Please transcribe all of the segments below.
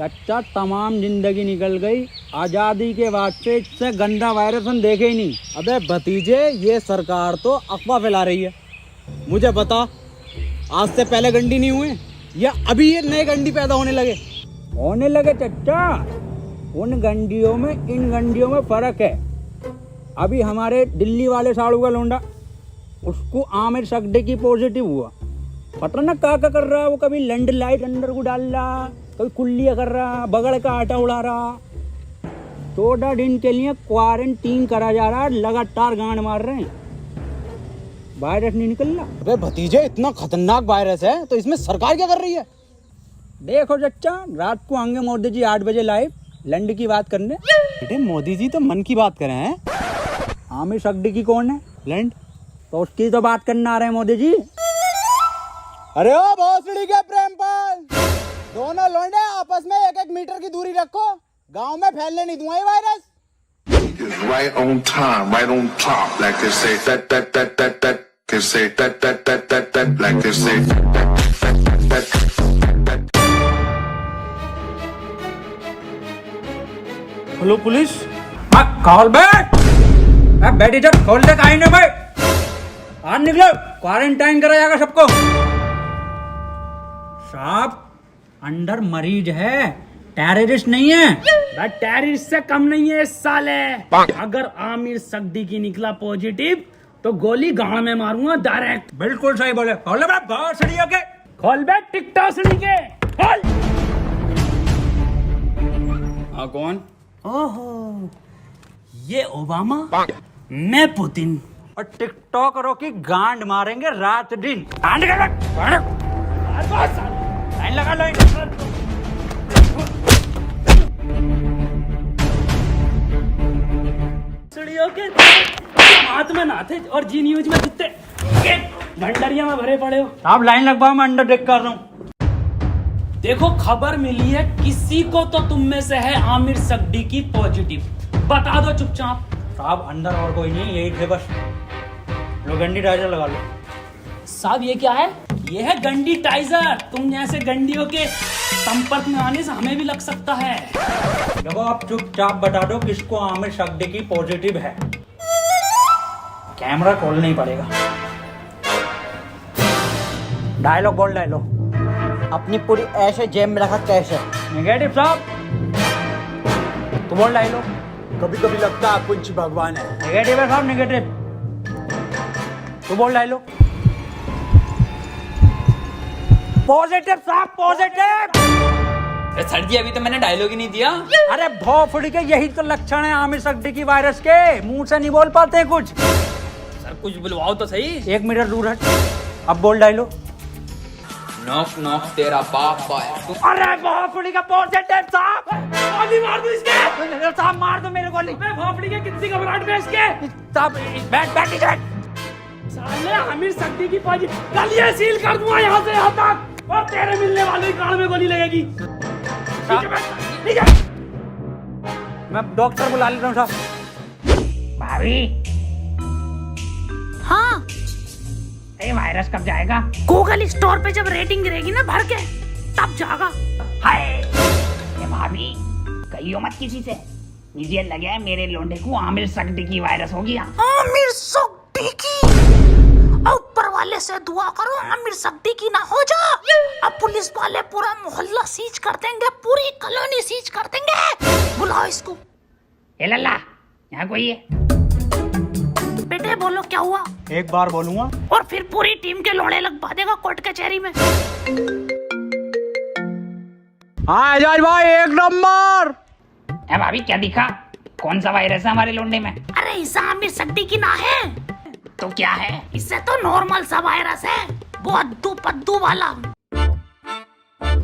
चाचा तमाम जिंदगी निकल गई, आजादी के बाद से इससे गंदा वायरस हम देखे ही नहीं। अबे भतीजे, ये सरकार तो अफवाह फैला रही है। मुझे बता, आज से पहले गंडी नहीं हुए या अभी ये नए गंडी पैदा होने लगे चाचा। उन गंडियों में इन गंडियों में फर्क है। अभी हमारे दिल्ली वाले साड़ू का लोंडा, उसको आमिर सकदे की पॉजिटिव हुआ। पता ना क्या कर रहा है वो, कभी लैंड लाइट अंदर को डाल रहा, कभी कुल्लियाँ कर रहा, बगड़ का आटा उड़ा रहा। 14 दिन के लिए क्वारंटीन करा जा रहा है, लगातार गांड मार रहे हैं, वायरस नहीं निकल रहा। अबे भतीजे, इतना खतरनाक वायरस है तो इसमें सरकार क्या कर रही है? देखो चच्चा, रात को आएंगे मोदी जी 8 बजे लाइव लैंड की बात करने। बेटे, मोदी जी तो मन की बात करें हैं। आमिर सकदी की कौन है? लैंड तो उसकी तो बात करने आ रहे हैं मोदी जी। अरे ओ भोसड़ी के प्रेमपाल, दोनों लौंडे आपस में 1-1 मीटर की दूरी रखो, गांव में फैलने नहीं दूंगा ये virus. Right on time, right on top, like they say that, they say that, like they say that. Hello police. खोल बैठ इधर, खोल दे काहे भाई, आज निकलो, क्वारंटाइन करा जाएगा सबको। साहब, अंदर मरीज है, टेररिस्ट नहीं है। टेररिस्ट से कम नहीं है इस साले। अगर आमिर सकदी की निकला पॉजिटिव तो गोली गांव में मारूंगा डायरेक्ट। बिल्कुल सही बोले। खोल बे भोसड़ी के, खोल बे टिकटॉक सड़ी के, खोल। हाँ, कौन? ओहो, ये ओबामा, मैं पुतिन। और टिकटॉकरों की गांड मारेंगे रात दिन। लाइन लगा लो। सड़ियों के हाथ में ना थे और जी न्यूज में जितने भंडारिया में भरे पड़े हो। आप लाइन लगवाओ, मैं अंडर टेक कर रहा हूँ। देखो, खबर मिली है किसी को तो तुम में से है आमिर सकदी की पॉजिटिव, बता दो चुपचाप। साहब, अंदर और कोई नहीं, यही थे बस। लो गंडी टाइजर लगा लो। साहब, ये क्या है? ये है गंडी टाइजर। तुम जैसे गंडियों के संपर्क में आने से हमें भी लग सकता है। देखो, आप चुपचाप बता दो किसको आमिर सकदी की पॉजिटिव है। कैमरा खोलना ही पड़ेगा। डायलॉग बोल, डायलॉग। अपनी पूरी ऐसे जेब में रखा कैसे? नेगेटिव साहब, तो बोल डायलॉग। कभी कभी लगता है कुछ भगवान है। नेगेटिव है साहब, नेगेटिव। तो बोल डायलॉग। पॉजिटिव साहब, पॉजिटिव। सर जी, अभी तो मैंने डायलॉग ही नहीं दिया। अरे भोफड़ी के, यही तो लक्षण है आमिर सकदी की वायरस के। मुंह से नहीं बोल पाते हैं कुछ। सर, कुछ बुलवाओ तो सही। 1 मीटर दूर हट। अब बोल डायलॉग। नॉक नॉक तेरा बाप है। अरे भोफड़ी का पॉजिटिव साहब। गोली मार दो इसके। साहब, मार दो मेरे गोली। मैं भोपड़ी के कितनी घबराहट में इसके। साहब, बैठ इधर। साले आमिर सकदी की पॉजिटिव, कल ये सील कर दूंगा यहाँ से यहाँ तक, और तेरे मिलने वाले कान में गोली लगेगी। मैं डॉक्टर बुला लेता हूँ साहब। भाभी, हाँ, ये वायरस कब जाएगा? गूगल स्टोर पे जब रेटिंग गिरेगी ना भर के, तब जाएगा। हाय, ये भाभी, कहियो मत किसी से। मुझे लगा है मेरे लोंडे को आमिर सकदी की वायरस हो गया। आमिर सकदी की? ऊपर वाले से दुआ करो आमिर सकदी की ना हो जा। अब पुलिस वाले पूरा मोहल्ला सीज कर देंगे, पूरी कॉलोनी सीज कर देंगे। बुलाओ इसको। ए लल्ला, यहाँ कोई है? बेटे बोलो क्या हुआ? एक बार बोलूंगा और फिर पूरी टीम के लोड़े लगवा देगा कोर्ट कचहरी में। हाँ एजाज भाई, 1 नंबर। ए भाभी, क्या दिखा? कौन सा वायरस है हमारे लोंडे में? अरे इसे आमिर सकदी की ना है तो क्या है? इससे तो नॉर्मल सा वायरस है, वो अद्दू पद्दू वाला।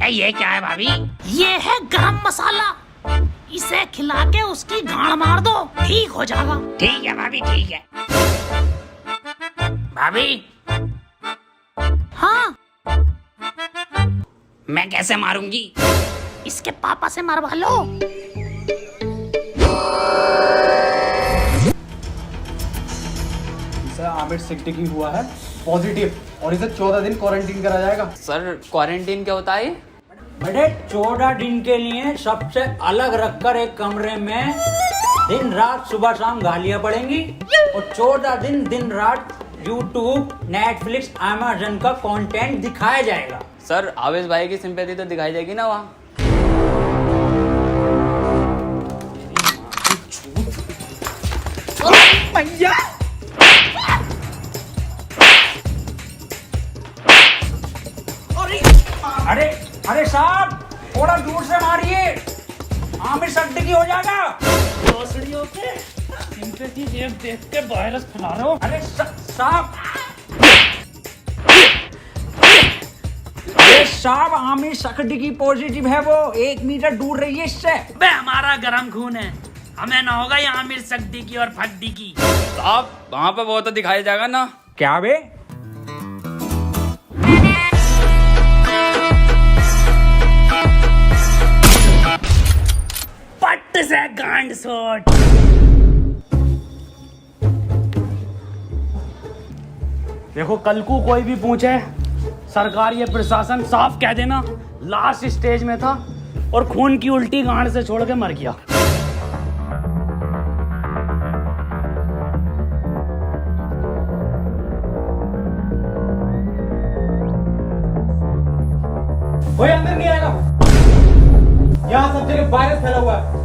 ये क्या है भाभी? ये है गरम मसाला, इसे खिला के उसकी गांड मार दो, ठीक हो जाएगा। ठीक है भाभी, ठीक है। भाभी, हाँ, मैं कैसे मारूंगी? इसके पापा से मरवा लो। आमिर सकदी की हुआ है पॉजिटिव और इसे 14 दिन क्वारंटीन करा जाएगा। सर, क्वारंटीन क्या होता है? बेटे 14 दिन के लिए सबसे अलग रखकर एक कमरे में दिन रात सुबह शाम गालियां पड़ेंगी और 14 दिन दिन रात यूट्यूब, नेटफ्लिक्स, अमेज़न का कंटेंट दिखाया जाएगा। सर आवेश भाई की सिंपैथी तो दिखाई जाएगी ना वहाँ। भैया अरे अरे साहब थोड़ा दूर से मारिए, आमिर सिद्दीकी हो जाएगा। भोसड़ियों के सिंपैथी देख देख के वायरस फैला रहे हो। अरे साहब अरे साहब आमिर सिद्दीकी पॉजिटिव है, वो 1 मीटर दूर रहिए इससे। बे हमारा गरम खून है, हमें ना होगा ये आमिर सिद्दीकी और फद्दीकी। साहब वहाँ पे वो तो दिखाया जाएगा ना। क्या बे? पट्ट से गांड शॉट। देखो कल को कोई भी पूछे, सरकार ये प्रशासन साफ कह देना लास्ट स्टेज में था और खून की उल्टी गांड से छोड़ के मर गया। कोई अंदर नहीं आएगा, यहाँ सब जगह वायरस फैला हुआ है।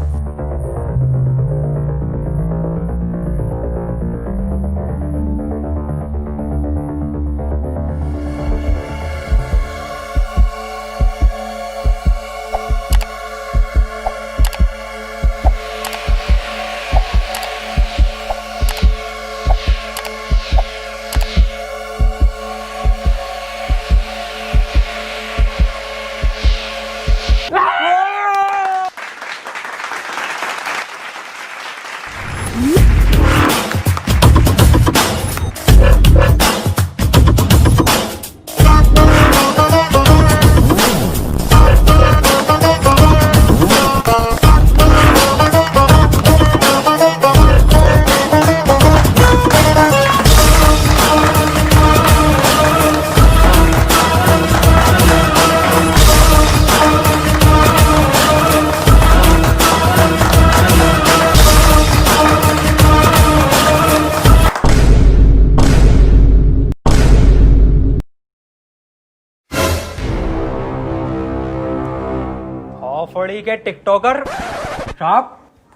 फड़ी के टिकटॉकर साहब,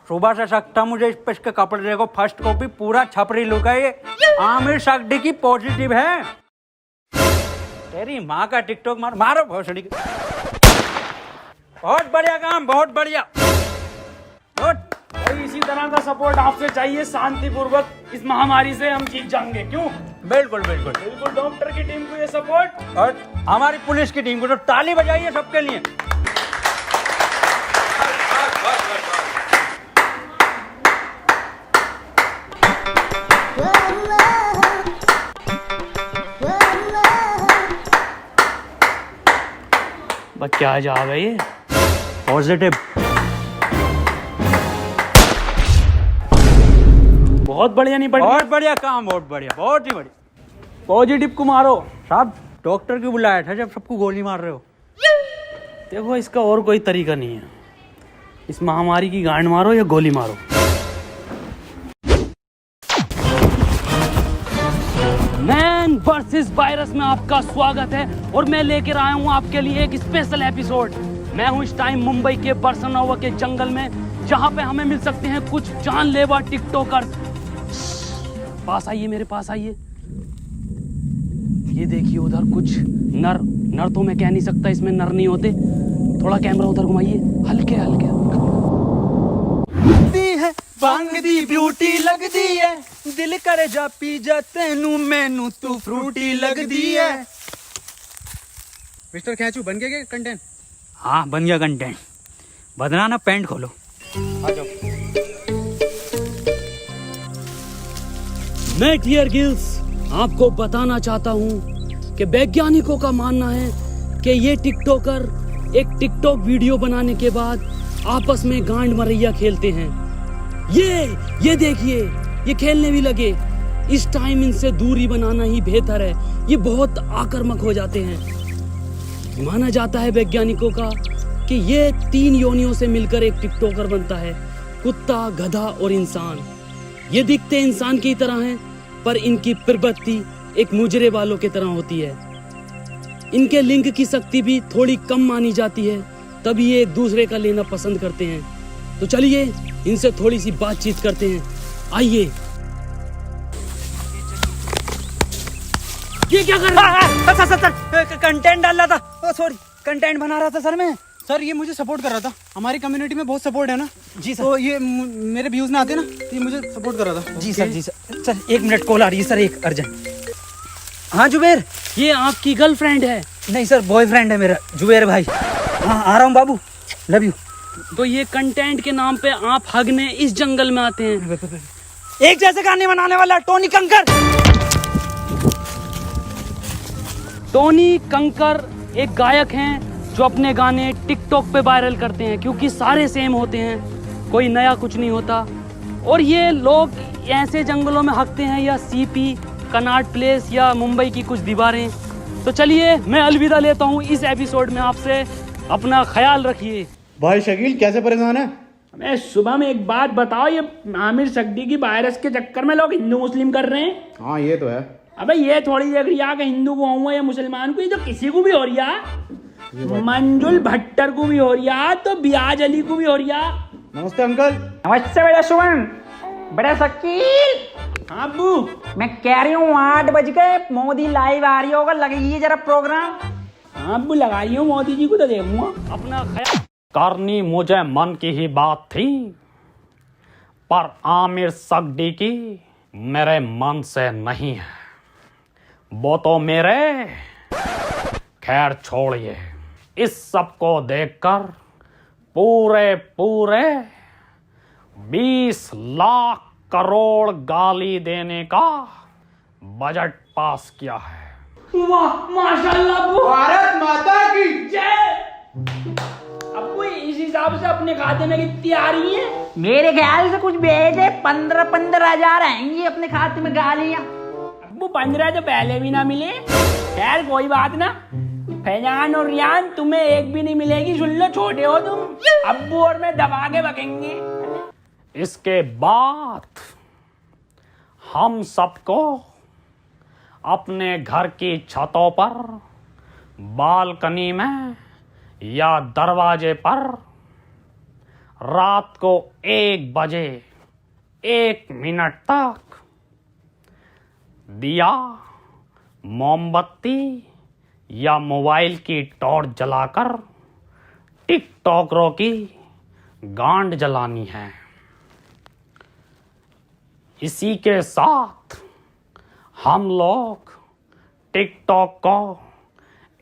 सुबह से सकता मुझे इस के कपड़े देखो, फर्स्ट कॉपी पूरा छपरी लुक है ये। आमिर सिद्दीकी पॉजिटिव है। तेरी माँ का टिकटॉक मारो भोसड़ी के। बहुत बढ़िया काम, बहुत बढ़िया। भाई इसी तरह का सपोर्ट आपसे चाहिए, शांतिपूर्वक इस महामारी से हम जीत जाएंगे। क्यों? बिल्कुल बिल्कुल बिल्कुल डॉक्टर की टीम को ये सपोर्ट और हमारी पुलिस की टीम को तो ताली बजाइए सबके लिए। बस क्या जा गई ये पॉजिटिव। बहुत बढ़िया नहीं पड़ी। बहुत बढ़िया काम, बहुत बढ़िया, बहुत ही बढ़िया। पॉजिटिव को मारो साहब, डॉक्टर क्यों बुलाया था जब सबको गोली मार रहे हो? देखो इसका और कोई तरीका नहीं है, इस महामारी की गांड मारो या गोली मारो। मैन वर्सेस वायरस में आपका स्वागत है और मैं लेकर आया हूं आपके लिए एक स्पेशल एपिसोड। मैं हूं इस टाइम मुंबई के बरसनोवा के जंगल में, जहां पे हमें मिल सकते हैं कुछ जानलेवा टिकटॉकर्स। पास आइए, मेरे पास आइए। ये देखिए उधर कुछ नर तो मैं कह नहीं सकता, इसमें नर नहीं होते। थोड़ा कैमरा उधर घुमाइए, हल्के हल्के। बांग दी ब्यूटी लगदी है, दिल करे जा पी जा तेनू मैनू तू फ्रूटी लगदी है। मिस्टर खैचू बन गया क्या कंटेंट? हाँ बन गया कंटेंट। बदना ना, पैंट खोलो। आ जाओ। मैं क्लियर गिल्स आपको बताना चाहता हूँ कि वैज्ञानिकों का मानना है कि ये टिकटॉकर एक टिकटॉक वीडियो बनाने के बाद आपस में गांड मरैया खेलते हैं। ये देखिए, ये खेलने भी लगे। इस टाइम इनसे दूरी बनाना ही बेहतर है, ये बहुत आक्रामक हो जाते हैं। माना जाता है वैज्ञानिकों का कि ये 3 योनियों से मिलकर एक टिकटॉकर बनता है, कुत्ता, गधा और इंसान। ये दिखते इंसान की तरह हैं, पर इनकी प्रवृत्ति एक मुजरे वालों की तरह होती है। इनके लिंग की शक्ति भी थोड़ी कम मानी जाती है, तभी ये एक दूसरे का लेना पसंद करते हैं। तो चलिए इनसे थोड़ी सी बातचीत करते हैं, आइए। ये क्या कर रहा है? सर कंटेंट डाल रहा था, सॉरी कंटेंट बना रहा था सर मैं। सर ये मुझे सपोर्ट कर रहा था, हमारी कम्युनिटी में बहुत सपोर्ट है ना जी सर। तो ये मेरे व्यूज ना आते ना, तो ये मुझे सपोर्ट कर रहा था। जी सर, जी सर। सर 1 मिनट कॉल आ रही है सर, एक अर्जेंट। हाँ जुबेर। ये आपकी गर्लफ्रेंड है? नहीं सर, बॉयफ्रेंड है मेरा, जुबेर भाई। हाँ आ रहा हूँ बाबू, लव यू। तो ये कंटेंट के नाम पे आप हगने इस जंगल में आते हैं? एक जैसे गाने बनाने वाला टोनी कंकर। टोनी कंकर एक गायक हैं जो अपने गाने टिकटॉक पे वायरल करते हैं, क्योंकि सारे सेम होते हैं, कोई नया कुछ नहीं होता। और ये लोग ऐसे जंगलों में हकते हैं, या सीपी, कनॉट प्लेस या मुंबई की कुछ दीवारें। तो चलिए मैं अलविदा लेता हूँ इस एपिसोड में आपसे। अपना ख्याल रखिए। भाई शकील कैसे परेशान है? मैं सुबह में एक बात बताओ, ये आमिर सक्दी की वायरस के चक्कर में लोग हिंदू मुस्लिम कर रहे हैं। हाँ ये तो है। अबे ये थोड़ी देख रही है कि हिंदू को हुआ या मुसलमान को, ये तो किसी को भी हो रही है। मंजुल भट्टर को भी हो रही है, तो बियाज अली को भी हो रही है। नमस्ते अंकल। नमस्ते बेटा सुमन। बड़ा शकील। हाँ अब्बू। मैं कह रही हूँ 8 बज गए, मोदी लाइव आ रही होगा, लगेगी जरा प्रोग्राम। हाँ अब्बू लगा रही हूँ, मोदी जी को तो देखूंगा। अपना ख्याल करनी मुझे मन की ही बात थी, पर आमिर सक्दी की मेरे मन से नहीं है। वो तो मेरे, खैर छोड़िए। इस सब को देखकर पूरे 20 लाख करोड़ गाली देने का बजट पास किया है। वाह माशाल्लाह अब्बू। भारत माता की जय। अब्बू इस हिसाब से अपने खाते में कितनी आ रही है? मेरे ख्याल से कुछ भेजे 15 हजार आएंगी अपने खाते में गालियां। अब्बू 15 तो पहले भी ना मिले। खैर कोई बात ना, फैजान और रियान तुम्हें एक भी नहीं मिलेगी, सुन लो, छोटे हो तुम। अब्बू और मैं दबा के बकेंगे। इसके बाद हम सबको अपने घर की छतों पर, बालकनी में या दरवाजे पर रात को 1 बजे 1 मिनट तक दिया, मोमबत्ती या मोबाइल की टॉर्च जलाकर टिकटॉकरों की गांड जलानी है। इसी के साथ हम लोग टिकटॉक को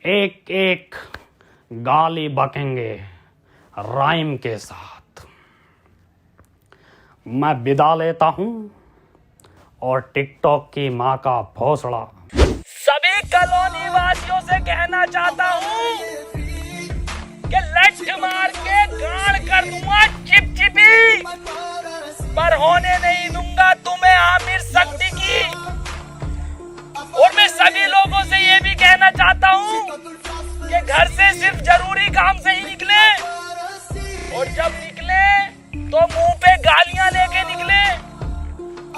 एक गाली बकेंगे राइम के साथ। मैं विदा लेता हूं और टिकटॉक की मां का भोसड़ा सभी कॉलोनी वासियों से कहना चाहता हूं कि लठ मार के गाड़ कर दूंगा चिपचिपी, पर होने नहीं दूंगा तुम्हें आमिर सक्दी की। और मैं सभी लोगों से ये भी कहना चाहता हूँ कि घर से सिर्फ जरूरी काम से ही निकले, और जब निकले तो मुंह पे गालियां लेके निकले,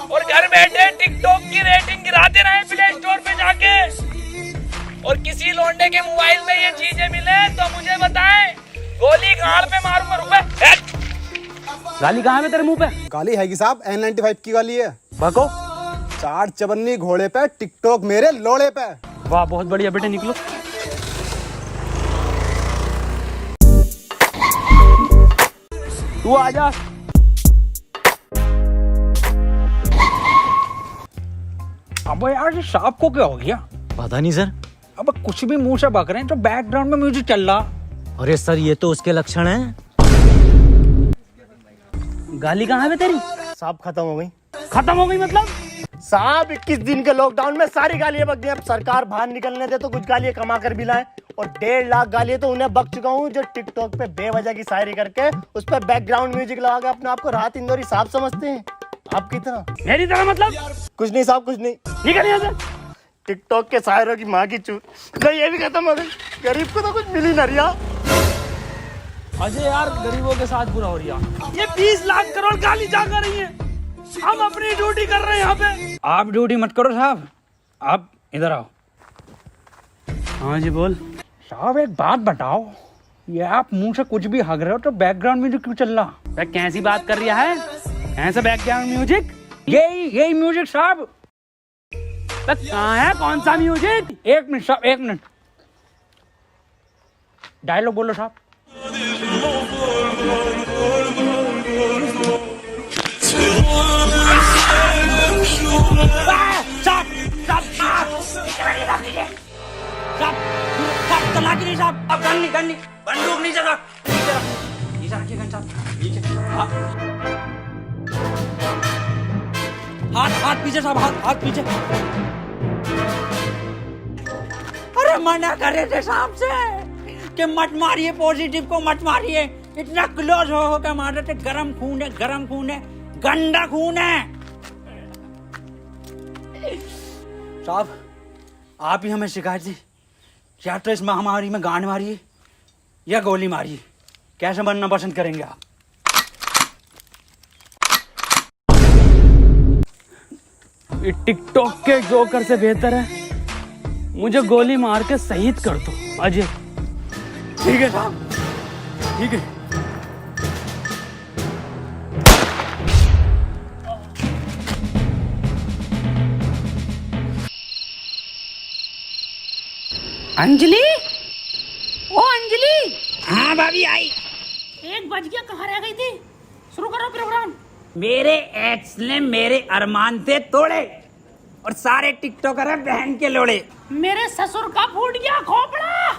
और घर बैठे टिकटॉक की रेटिंग गिराते रहे प्ले स्टोर पे जाके। और किसी लौंडे के मोबाइल में ये चीजें मिले तो मुझे बताएं, गोली गाल पे मारूंगा। रुपए गाली कहाँ है तेरे मुंह पे? गाली है कि साहब, N95 की गाली है। बको 4 चबन्नी घोड़े पे, टिकटॉक मेरे लोड़े पे। वाह बहुत बढ़िया बेटे, निकलो। तू आजा। अब यार ये सांप को क्या हो गया? पता नहीं सर। अब कुछ भी मुंह से बक रहे हैं, तो बैकग्राउंड में म्यूजिक चल रहा। अरे सर ये तो उसके लक्षण हैं। गाली कहाँ है तेरी? साहब खत्म हो गई। खत्म हो गई मतलब? साहब 21 दिन के लॉकडाउन में सारी गालियां बक गई। अब सरकार बाहर निकलने दे तो कुछ गालियां कमा कर भी लाए, और 1.5 लाख गालियां तो उन्हें बक चुका हूँ जो टिकटॉक पे बेवजह की शायरी करके उस पर बैकग्राउंड म्यूजिक लगा के अपने आप को राहत इंदौरी साहब समझते हैं। आपकी तरह। मेरी तरह मतलब? कुछ नहीं साहब, कुछ नहीं। निकल यहाँ से। टिकटॉक के शायरों की माँ की चूत। नहीं ये भी खत्म हो गई, गरीब को तो कुछ मिली ना रिया। अजय यार गरीबों के साथ बुरा हो रहा। ये 20 लाख करोड़ गाली जा कर रही है, हम अपनी ड्यूटी कर रहे हैं यहाँ पे। आप ड्यूटी मत करो साहब, आप इधर आओ। हाँ जी बोल। साहब एक बात बताओ, ये आप मुंह से कुछ भी हग रहे हो तो बैकग्राउंड म्यूजिक क्यों चल रहा? कैसी बात कर रहा है? ऐसा बैकग्राउंड म्यूजिक? यही म्यूजिक साहब। कहाँ है, कौन सा म्यूजिक? एक मिनट साहब, एक मिनट। डायलॉग बोलो साहब। अब गन नहीं बंदूक नहीं जगह नीचे रखिए गन साहब, नीचे। हाथ पीछे साहब, हाथ पीछे। अरे मना करे थे साहब से कि मत मारिए, पॉजिटिव को मत मारिए। इतना क्लोज हो के मार रहे थे। गरम खून है, गंदा खून है। साहब आप ही हमें शिकायत दी, या तो इस महामारी में गांड मारिए या गोली मारिए, कैसे बनना पसंद करेंगे आप? ये टिकटॉक के जोकर से बेहतर है मुझे गोली मार के शहीद कर दो अजय। ठीक है साहब, ठीक है। अंजलि, ओ अंजलि। हाँ भाभी आई। 1 बज गया, कहाँ रह गई थी? शुरू करो प्रोग्राम। मेरे एक्स ने मेरे अरमान थे तोड़े और सारे टिकटॉकर हैं बहन के लोड़े। मेरे ससुर का फूट गया खोपड़ा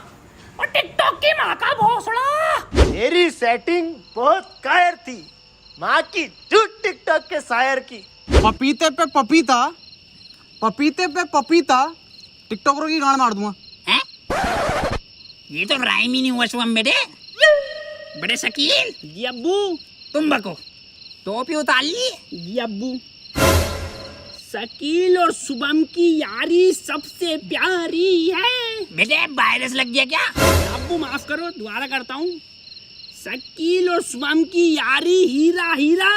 और टिकटॉक की माँ का भोसड़ा। मेरी सेटिंग बहुत कायर थी, माँ की झूठ टिकटॉक के शायर की। पपीते पे पपीता, पपीते पे पपीता, टिकटॉकरों की गांड मार दूंगा। ये तो राइम ही नहीं हुआ शुभम बेटे। बड़े शकील जी अब्बू, तुम बको। टोपी उतार ली जी अब्बू। शकील और शुभम की यारी सबसे प्यारी है। बेटे वायरस लग गया क्या? अब्बू माफ करो, दोबारा करता हूँ। शकील और शुभम की यारी हीरा हीरा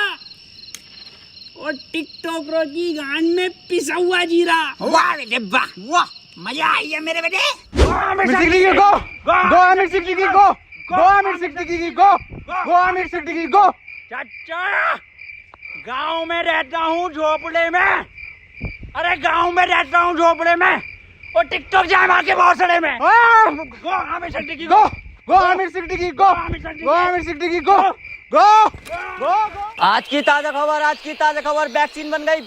और टिकटॉकरों की गांड में पिसा हुआ जीरा। वाह बेटे वाह, वाह मजा आई है मेरे बेटे। चाचा गांव में रहता हूँ झोपड़े में, अरे गांव में रहता हूँ झोपड़े में और टिकटॉक जाए मार के भोसड़े में। गो आमिर सिद्दीकी गो, गो आमिर सिद्दीकी गो, गो आमिर सिद्दीकी गो, गो गो। आज की ताजा खबर, वैक्सीन बन गई,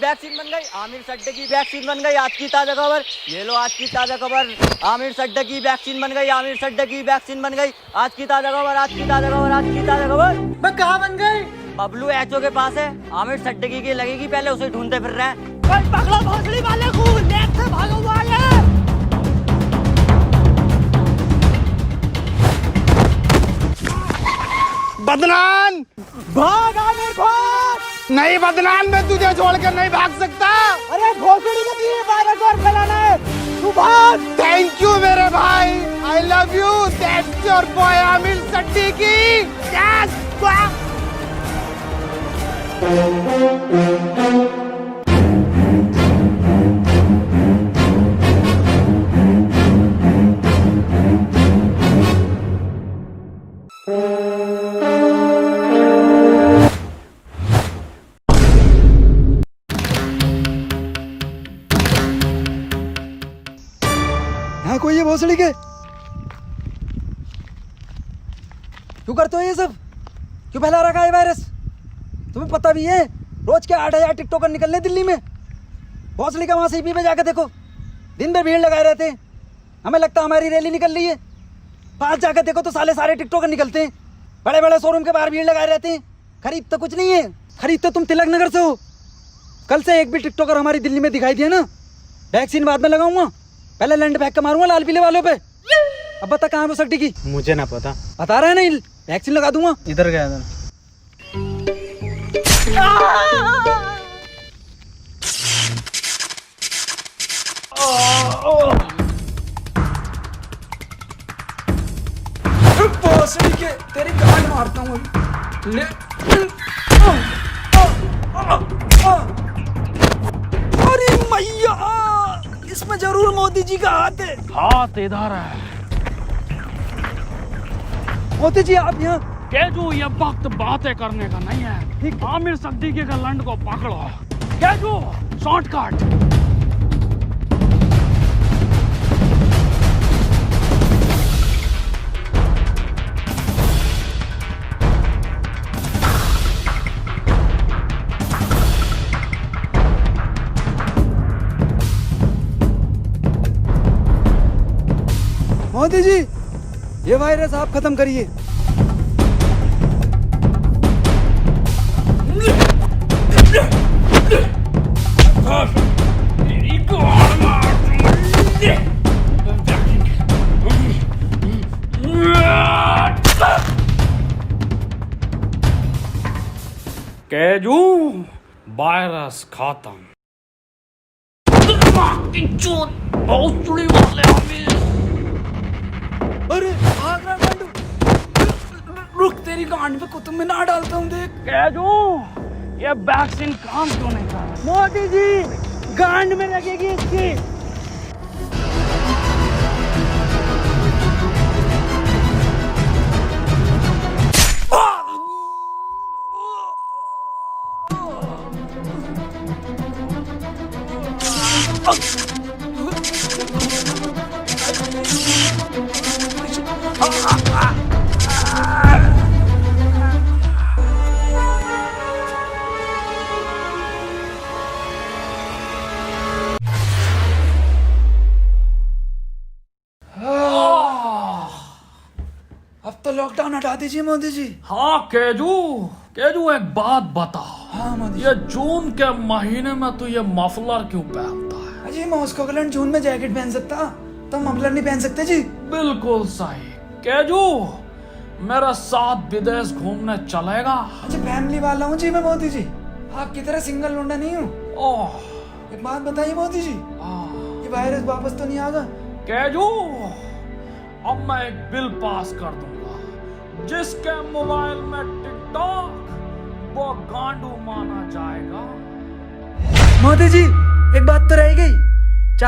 आमिर सड्डे की वैक्सीन बन गई। आज की ताजा खबर, ये लो आज की ताजा खबर, आमिर सड्डे की वैक्सीन बन गई, आज की ताजा खबर। मैं कहाँ बन गई? बबलू एचओ के पास है, आमिर सड्डे की लगेगी, पहले उसे ढूंढते फिर रहे हैं। पकड़ो भोसड़ी वाले को, नेक से भागा हुआ है। बदनाम भाग, आमिर भाग। नहीं बदनाम, मैं तुझे छोड़कर नहीं भाग सकता। अरे भोसड़ी का तुझे वायरस और फैलाना है, तू भाग। थैंक यू मेरे भाई, I love you. That's your boy Aamir Siddiqui. Yes यहाँ कोई है भोसड़ी के? क्यों करते हो ये सब? क्यों फैला रखा है वायरस? तुम्हें पता भी है रोज के 8,000 टिकटॉकर निकलने दिल्ली में। भोसड़ी का वहां सीपी पे जाकर देखो, दिन भर भीड़ लगाए रहते हैं। हमें लगता है हमारी रैली निकल रही है। पास जाकर देखो तो सारे टिकटॉकर निकलते हैं। बड़े बड़े शोरूम के बाहर भीड़ लगाए रहते हैं। खरीद तो कुछ नहीं है, खरीद तो तुम तिलक नगर से हो। कल से एक भी टिकटॉकर हमारी दिल्ली में दिखाई दिया ना, वैक्सीन बाद में लगाऊंगा, पहले लंड फेंक के मारूंगा लाल पीले वालों पे। अब बता कहाँ है वो सट्टी की? मुझे ना पता, बता रहा है नहीं, वैक्सीन लगा दूंगा। इधर गया था। भोसड़ी के तेरी गांड मारता हूँ ले। अरे मैया, इसमें जरूर मोदी जी का हाथ है। हाथ इधर है। मोदी जी आप यहाँ। केजू, ये वक्त बातें करने का नहीं है। आमिर सिद्दीकी के लंड को पकड़ो। केजू, शॉर्टकट। मोदी जी, ये वायरस आप खत्म करिए। केजू, वायरस खत्म। अरे भाग रहा गांडू। रुक, तेरी गांड पे कुतुब मीनार डालता हूँ देख। केजू, ये वैक्सीन काम क्यों नहीं कर रहा? मोदी जी, गांड में लगेगी इसकी। अब तो लॉकडाउन हटा दीजिए मोदी जी। हाँ केजू, केजू एक बात बता। हाँ मोदी ये जून के महीने में तू ये मफलर क्यों पहनता है? जी, मॉस्को का जून में जैकेट पहन सकता, तो मफलर नहीं पहन सकते जी। बिल्कुल सही। केजू, मेरे साथ विदेश घूमने चलेगा? अच्छा, फैमिली वाला हूँ जी मैं मोदी जी, आपकी तरह सिंगल लौंडा नहीं हूँ। ओह, एक बात बताइए मोदी जी, ये वायरस वापस तो नहीं आएगा? केजू, अब मैं एक बिल पास कर दूंगा जिसके मोबाइल में टिकटॉक वो गांडू माना जाएगा। मोदी जी, एक बात तो रह गई।